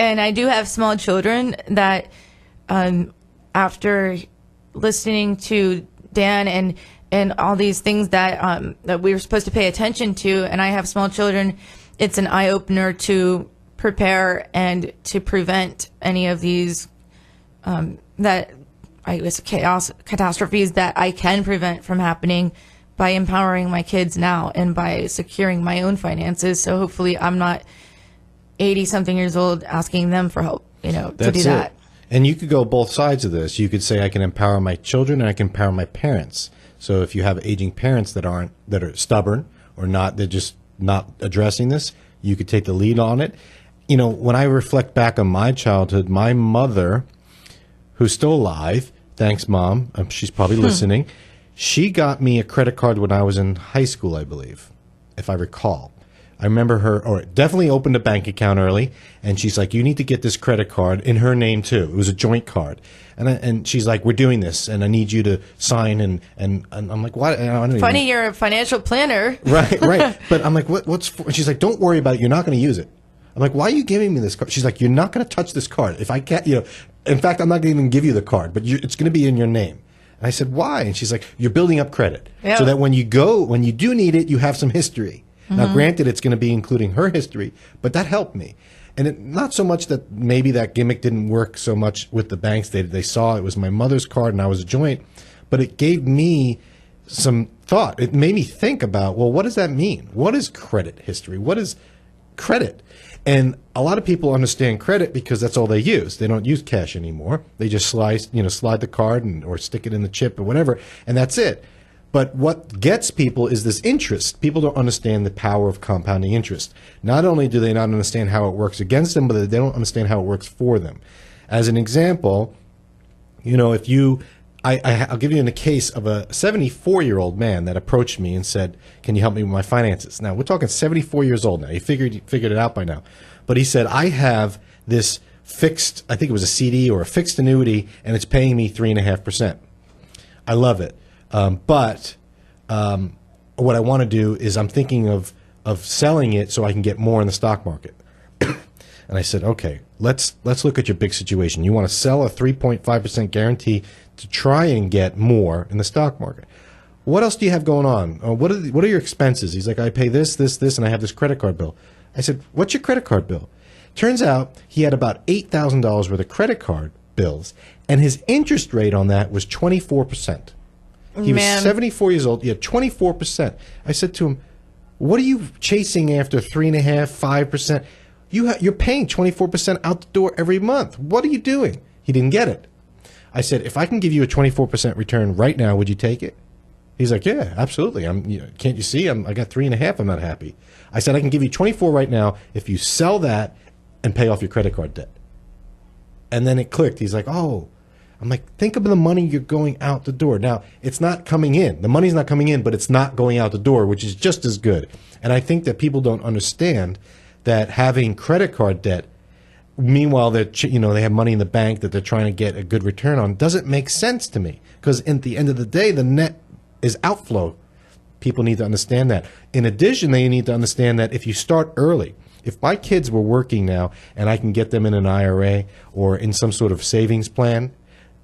And I do have small children that, after listening to Dan and all these things that that we were supposed to pay attention to, and I have small children, it's an eye opener to prepare and to prevent any of these catastrophes that I can prevent from happening by empowering my kids now and by securing my own finances. So hopefully I'm not 80-something years old asking them for help, to do that. And you could go both sides of this. You could say I can empower my children and I can empower my parents. So if you have aging parents that are stubborn or not, they're just not addressing this, you could take the lead on it. When I reflect back on my childhood, my mother, who's still alive, thanks, Mom, she's probably listening, she got me a credit card when I was in high school, I believe, if I recall. I remember her, or definitely opened a bank account early, and she's like, you need to get this credit card in her name, too. It was a joint card. And she's like, we're doing this, and I need you to sign, and I'm like, what? Funny, you're a financial planner. Right. But I'm like, what's for? And she's like, don't worry about it. You're not going to use it. I'm like, why are you giving me this card? She's like, you're not going to touch this card. If I can't, in fact, I'm not going to even give you the card, but it's going to be in your name. And I said, why? And she's like, you're building up credit so that when you do need it, you have some history. Now, granted, it's going to be including her history, but that helped me. And not so much that maybe that gimmick didn't work so much with the banks. They saw it was my mother's card and I was a joint, but it gave me some thought. It made me think about, well, what does that mean? What is credit history? What is credit? And a lot of people understand credit because that's all they use. They don't use cash anymore. They just slide the card or stick it in the chip or whatever, and that's it. But what gets people is this interest. People don't understand the power of compounding interest. Not only do they not understand how it works against them, but they don't understand how it works for them. As an example, I'll give you a case of a 74-year-old man that approached me and said, can you help me with my finances? Now, we're talking 74 years old now. He figured it out by now. But he said, I have this fixed, I think it was a CD or a fixed annuity, and it's paying me 3.5%. I love it. But what I want to do is I'm thinking of selling it so I can get more in the stock market. And I said, okay, let's look at your big situation. You want to sell a 3.5% guarantee to try and get more in the stock market. What else do you have going on? What are your expenses? He's like, I pay this, and I have this credit card bill. I said, what's your credit card bill? Turns out he had about $8,000 worth of credit card bills, and his interest rate on that was 24%. He was 74 years old. He had 24%. I said to him, what are you chasing after 3.5%, 5%? You're paying 24% out the door every month. What are you doing? He didn't get it. I said, if I can give you a 24% return right now, would you take it? He's like, yeah, absolutely. Can't you see? I got 3.5. I'm not happy. I said, I can give you 24 right now if you sell that and pay off your credit card debt. And then it clicked. He's like, oh. I'm like, think of the money you're going out the door. Now, it's not coming in. The money's not coming in, but it's not going out the door, which is just as good. And I think that people don't understand that having credit card debt, meanwhile they have money in the bank that they're trying to get a good return on, doesn't make sense to me. Because at the end of the day, the net is outflow. People need to understand that. In addition, they need to understand that if you start early, if my kids were working now and I can get them in an IRA or in some sort of savings plan,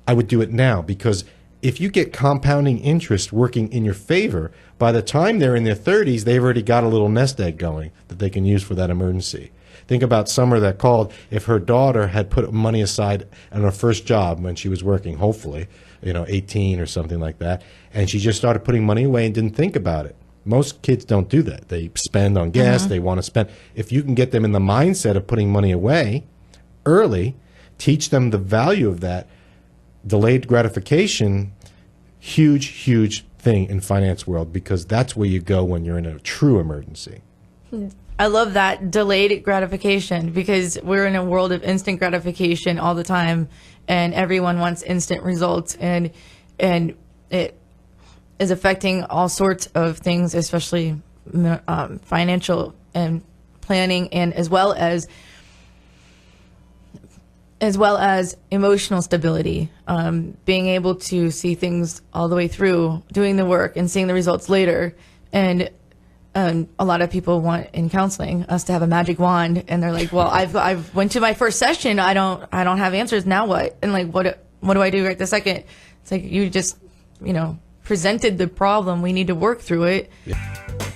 I would do it now, because if you get compounding interest working in your favor, by the time they're in their 30s, they've already got a little nest egg going that they can use for that emergency. Think about Summer that called. If her daughter had put money aside on her first job when she was working, hopefully, 18 or something like that, and she just started putting money away and didn't think about it. Most kids don't do that. They spend on gas. They want to spend. If you can get them in the mindset of putting money away early, teach them the value of that, delayed gratification, huge thing in finance world, because that's where you go when you're in a true emergency. I love that, delayed gratification, because we're in a world of instant gratification all the time, and everyone wants instant results, and it is affecting all sorts of things, especially financial and planning, and as well as emotional stability, being able to see things all the way through, doing the work and seeing the results later. And a lot of people want in counseling us to have a magic wand, and they're like, well, I've went to my first session. I don't have answers. Now what? And like, what do I do right this second? It's like, you just, presented the problem. We need to work through it. Yeah.